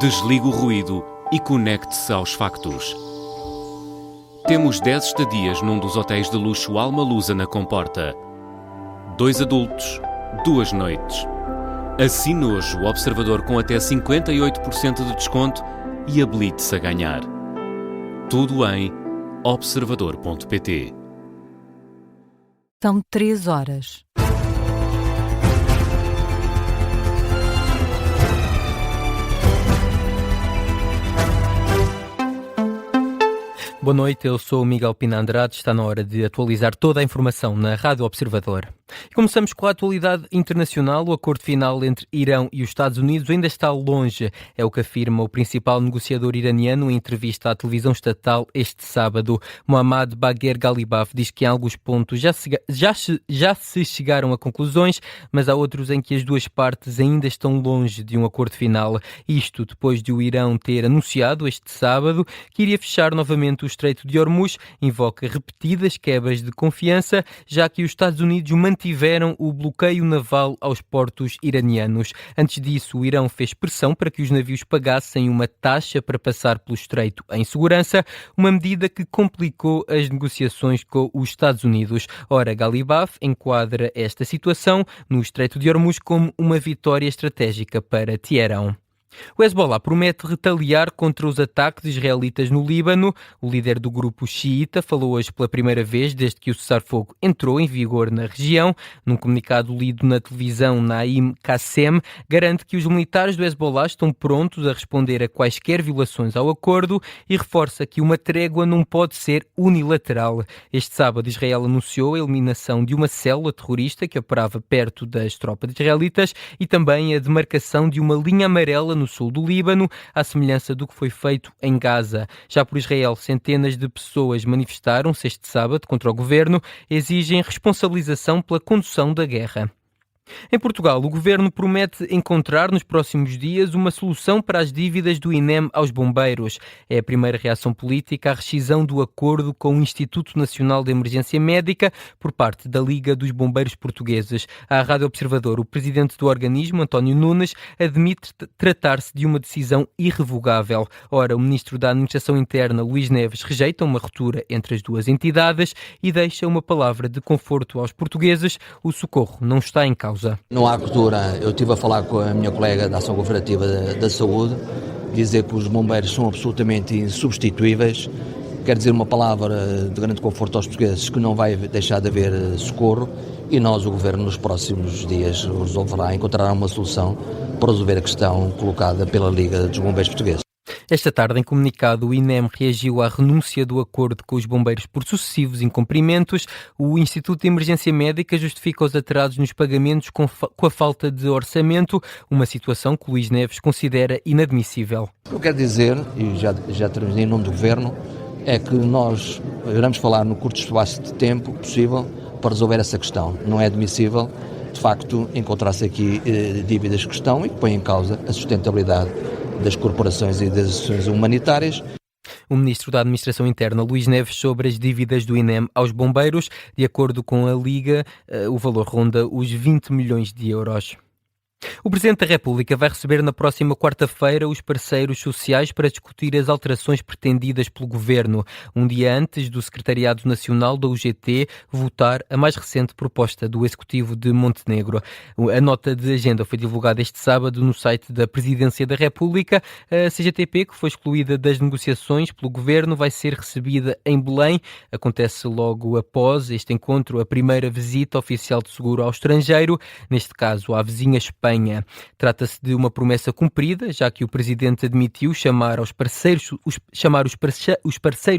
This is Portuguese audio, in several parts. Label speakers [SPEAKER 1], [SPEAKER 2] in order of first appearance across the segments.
[SPEAKER 1] Desligue o ruído e conecte-se aos factos. Temos 10 estadias num dos hotéis de luxo Alma Lusa na Comporta. 2 adultos, 2 noites. Assine hoje o Observador com até 58% de desconto e habilite-se a ganhar. Tudo em observador.pt.
[SPEAKER 2] São 3 horas. Boa noite, eu sou o Miguel Pina Andrade. Está na hora de atualizar toda a informação na Rádio Observador. Começamos com a atualidade internacional. O acordo final entre Irão e os Estados Unidos ainda está longe, é o que afirma o principal negociador iraniano em entrevista à televisão estatal este sábado. Mohammad Bagher Ghalibaf diz que em alguns pontos já se chegaram a conclusões, mas há outros em que as duas partes ainda estão longe de um acordo final. Isto depois de o Irão ter anunciado este sábado que iria fechar novamente o Estreito de Hormuz, invoca repetidas quebras de confiança, já que os Estados Unidos mantiveram o bloqueio naval aos portos iranianos. Antes disso, o Irão fez pressão para que os navios pagassem uma taxa para passar pelo Estreito em segurança, uma medida que complicou as negociações com os Estados Unidos. Ora, Ghalibaf enquadra esta situação no Estreito de Hormuz como uma vitória estratégica para Teherão. O Hezbollah promete retaliar contra os ataques israelitas no Líbano. O líder do grupo xiita falou hoje pela primeira vez desde que o cessar-fogo entrou em vigor na região. Num comunicado lido na televisão, Naim Qassem garante que os militares do Hezbollah estão prontos a responder a quaisquer violações ao acordo e reforça que uma trégua não pode ser unilateral. Este sábado, Israel anunciou a eliminação de uma célula terrorista que operava perto das tropas israelitas e também a demarcação de uma linha amarela no sul do Líbano, à semelhança do que foi feito em Gaza. Já por Israel, centenas de pessoas manifestaram-se este sábado contra o governo e exigem responsabilização pela condução da guerra. Em Portugal, o governo promete encontrar nos próximos dias uma solução para as dívidas do INEM aos bombeiros. É a primeira reação política à rescisão do acordo com o Instituto Nacional de Emergência Médica por parte da Liga dos Bombeiros Portugueses. À Rádio Observador, o presidente do organismo, António Nunes, admite tratar-se de uma decisão irrevogável. Ora, o ministro da Administração Interna, Luís Neves, rejeita uma ruptura entre as duas entidades e deixa uma palavra de conforto aos portugueses: o socorro não está em causa.
[SPEAKER 3] Não há ruptura. Eu estive a falar com a minha colega da Ação Governativa da Saúde, dizer que os bombeiros são absolutamente insubstituíveis. Quer dizer uma palavra de grande conforto aos portugueses, que não vai deixar de haver socorro, e nós, o Governo, nos próximos dias resolverá, encontrará uma solução para resolver a questão colocada pela Liga dos Bombeiros Portugueses.
[SPEAKER 2] Esta tarde, em comunicado, o INEM reagiu à renúncia do acordo com os bombeiros por sucessivos incumprimentos. O Instituto de Emergência Médica justifica os atrasos nos pagamentos com a falta de orçamento, uma situação que Luís Neves considera inadmissível.
[SPEAKER 3] O que eu quero dizer, e já terminei em nome do Governo, é que nós iremos falar no curto espaço de tempo possível para resolver essa questão. Não é admissível, de facto, encontrar-se aqui dívidas que estão e que põem em causa a sustentabilidade das corporações e das ações humanitárias.
[SPEAKER 2] O ministro da Administração Interna, Luís Neves, sobre as dívidas do INEM aos bombeiros. De acordo com a Liga, o valor ronda os 20 milhões de euros. O Presidente da República vai receber na próxima quarta-feira os parceiros sociais para discutir as alterações pretendidas pelo Governo, um dia antes do Secretariado Nacional da UGT votar a mais recente proposta do Executivo de Montenegro. A nota de agenda foi divulgada este sábado no site da Presidência da República. A CGTP, que foi excluída das negociações pelo Governo, vai ser recebida em Belém. Acontece logo após este encontro a primeira visita oficial de seguro ao estrangeiro, neste caso à vizinha Espanha. Trata-se de uma promessa cumprida, já que o Presidente admitiu chamar os parceiros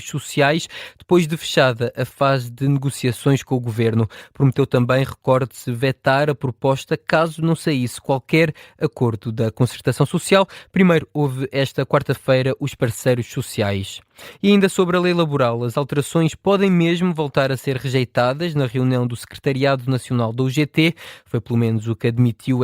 [SPEAKER 2] sociais depois de fechada a fase de negociações com o Governo. Prometeu também, recorde-se, vetar a proposta caso não saísse qualquer acordo da concertação social. Primeiro houve esta quarta-feira os parceiros sociais. E ainda sobre a lei laboral, as alterações podem mesmo voltar a ser rejeitadas na reunião do Secretariado Nacional da UGT. Foi pelo menos o que admitiu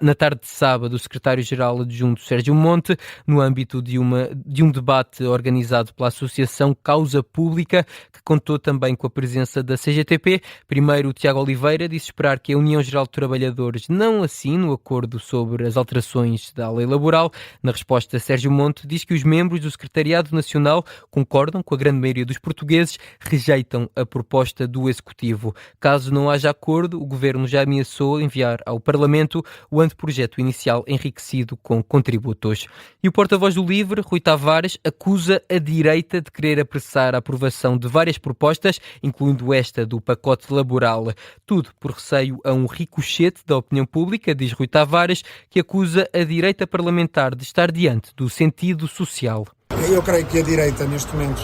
[SPEAKER 2] na tarde de sábado o secretário-geral adjunto Sérgio Monte, no âmbito de um debate organizado pela Associação Causa Pública, que contou também com a presença da CGTP. Primeiro, o Tiago Oliveira disse esperar que a União Geral de Trabalhadores não assine o acordo sobre as alterações da lei laboral. Na resposta, Sérgio Monte diz que os membros do Secretariado Nacional concordam com a grande maioria dos portugueses, rejeitam a proposta do Executivo. Caso não haja acordo, o Governo já ameaçou enviar ao Parlamento o anteprojeto inicial enriquecido com contributos. E o porta-voz do LIVRE, Rui Tavares, acusa a direita de querer apressar a aprovação de várias propostas, incluindo esta do pacote laboral. Tudo por receio a um ricochete da opinião pública, diz Rui Tavares, que acusa a direita parlamentar de estar diante do sentido social.
[SPEAKER 4] Eu creio que a direita, neste momento,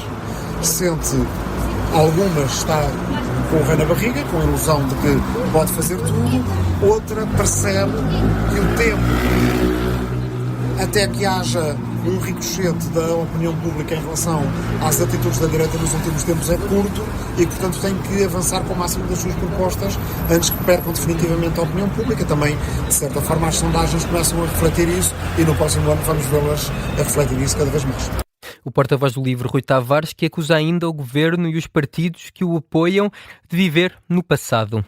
[SPEAKER 4] sente algumas estar com o rei na barriga, com a ilusão de que pode fazer tudo, outra percebe que o tempo, até que haja um ricochete da opinião pública em relação às atitudes da direita nos últimos tempos, é curto e, portanto, tem que avançar com o máximo das suas propostas antes que percam definitivamente a opinião pública. Também, de certa forma, as sondagens começam a refletir isso e no próximo ano vamos vê-las a refletir isso cada vez mais.
[SPEAKER 2] O porta-voz do LIVRE, Rui Tavares, que acusa ainda o governo e os partidos que o apoiam de viver no passado.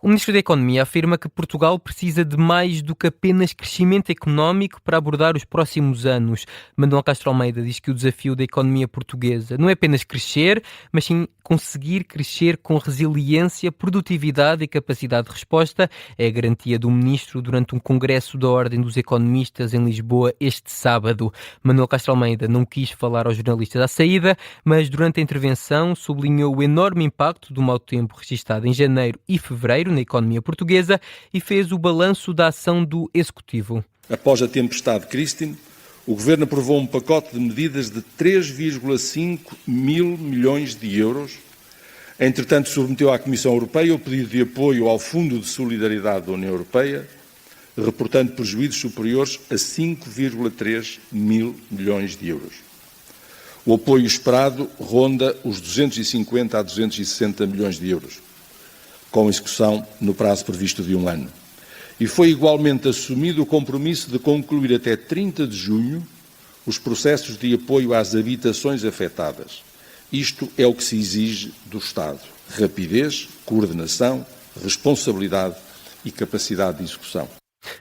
[SPEAKER 2] O Ministro da Economia afirma que Portugal precisa de mais do que apenas crescimento económico para abordar os próximos anos. Manuel Castro Almeida diz que o desafio da economia portuguesa não é apenas crescer, mas sim conseguir crescer com resiliência, produtividade e capacidade de resposta. É a garantia do Ministro durante um congresso da Ordem dos Economistas em Lisboa este sábado. Manuel Castro Almeida não quis falar aos jornalistas à saída, mas durante a intervenção sublinhou o enorme impacto do mau tempo registado em janeiro e fevereiro na economia portuguesa e fez o balanço da ação do Executivo.
[SPEAKER 5] Após a tempestade Christine, o Governo aprovou um pacote de medidas de 3,5 mil milhões de euros. Entretanto, submeteu à Comissão Europeia o pedido de apoio ao Fundo de Solidariedade da União Europeia, reportando prejuízos superiores a 5,3 mil milhões de euros. O apoio esperado ronda os 250 a 260 milhões de euros, com execução no prazo previsto de um ano. E foi igualmente assumido o compromisso de concluir até 30 de junho os processos de apoio às habitações afetadas. Isto é o que se exige do Estado: rapidez, coordenação, responsabilidade e capacidade de execução.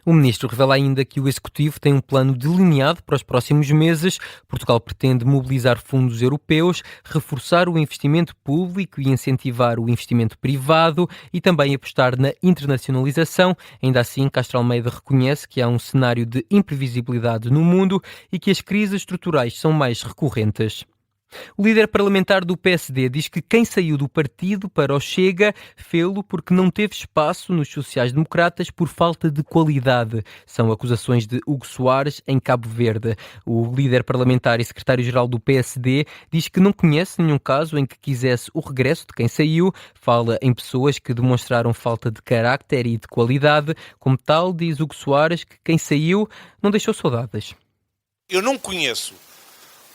[SPEAKER 2] O Ministro revela ainda que o Executivo tem um plano delineado para os próximos meses. Portugal pretende mobilizar fundos europeus, reforçar o investimento público e incentivar o investimento privado e também apostar na internacionalização. Ainda assim, Castro Almeida reconhece que há um cenário de imprevisibilidade no mundo e que as crises estruturais são mais recorrentes. O líder parlamentar do PSD diz que quem saiu do partido para o Chega fê-lo porque não teve espaço nos sociais-democratas por falta de qualidade. São acusações de Hugo Soares em Cabo Verde. O líder parlamentar e secretário-geral do PSD diz que não conhece nenhum caso em que quisesse o regresso de quem saiu. Fala em pessoas que demonstraram falta de carácter e de qualidade. Como tal, diz Hugo Soares que quem saiu não deixou saudades.
[SPEAKER 6] Eu não conheço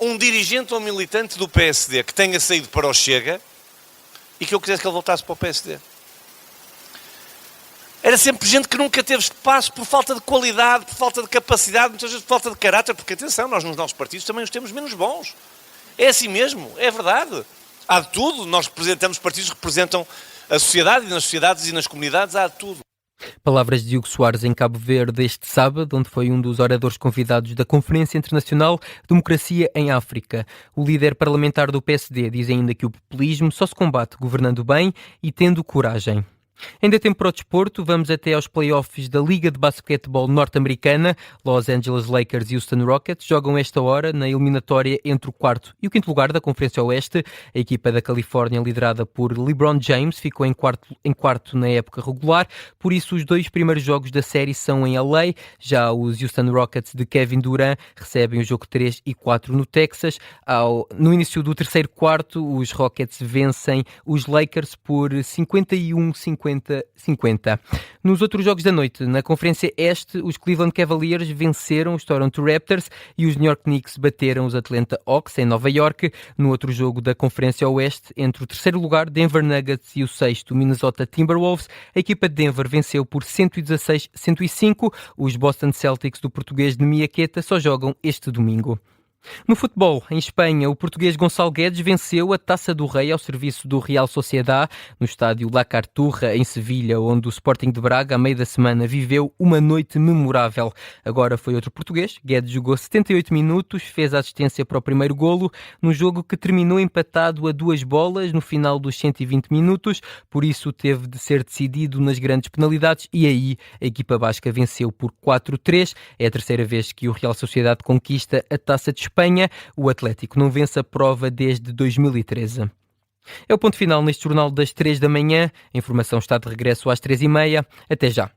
[SPEAKER 6] um dirigente ou militante do PSD que tenha saído para o Chega e que eu quisesse que ele voltasse para o PSD. Era sempre gente que nunca teve espaço por falta de qualidade, por falta de capacidade, muitas vezes por falta de caráter, porque atenção, nós nos nossos partidos também os temos menos bons. É assim mesmo, é verdade. Há de tudo, nós representamos partidos que representam a sociedade e nas sociedades e nas comunidades há de tudo.
[SPEAKER 2] Palavras de Hugo Soares em Cabo Verde este sábado, onde foi um dos oradores convidados da Conferência Internacional Democracia em África. O líder parlamentar do PSD diz ainda que o populismo só se combate governando bem e tendo coragem. Ainda tempo para o desporto, vamos até aos playoffs da Liga de Basquetebol Norte-Americana. Los Angeles Lakers e Houston Rockets jogam esta hora na eliminatória entre o quarto e o quinto lugar da Conferência Oeste. A equipa da Califórnia, liderada por LeBron James, ficou em quarto na época regular, por isso os dois primeiros jogos da série são em LA. Já os Houston Rockets de Kevin Durant recebem o jogo 3 e 4 no Texas. No início do terceiro quarto, os Rockets vencem os Lakers por 51-50 50-50. Nos outros jogos da noite, na Conferência Este, os Cleveland Cavaliers venceram os Toronto Raptors e os New York Knicks bateram os Atlanta Hawks em Nova York. No outro jogo da Conferência Oeste, entre o terceiro lugar, Denver Nuggets, e o sexto, Minnesota Timberwolves, a equipa de Denver venceu por 116-105. Os Boston Celtics do português Nemia Queta só jogam este domingo. No futebol, em Espanha, o português Gonçalo Guedes venceu a Taça do Rei ao serviço do Real Sociedad no estádio La Carturra, em Sevilha, onde o Sporting de Braga, a meio da semana, viveu uma noite memorável. Agora foi outro português. Guedes jogou 78 minutos, fez a assistência para o primeiro golo, num jogo que terminou empatado a 2 bolas no final dos 120 minutos, por isso teve de ser decidido nas grandes penalidades e aí a equipa basca venceu por 4-3. É a terceira vez que o Real Sociedad conquista a Taça de Espanha. O Atlético não vence a prova desde 2013. É o ponto final neste jornal das 3 da manhã. A informação está de regresso às 3h30. Até já.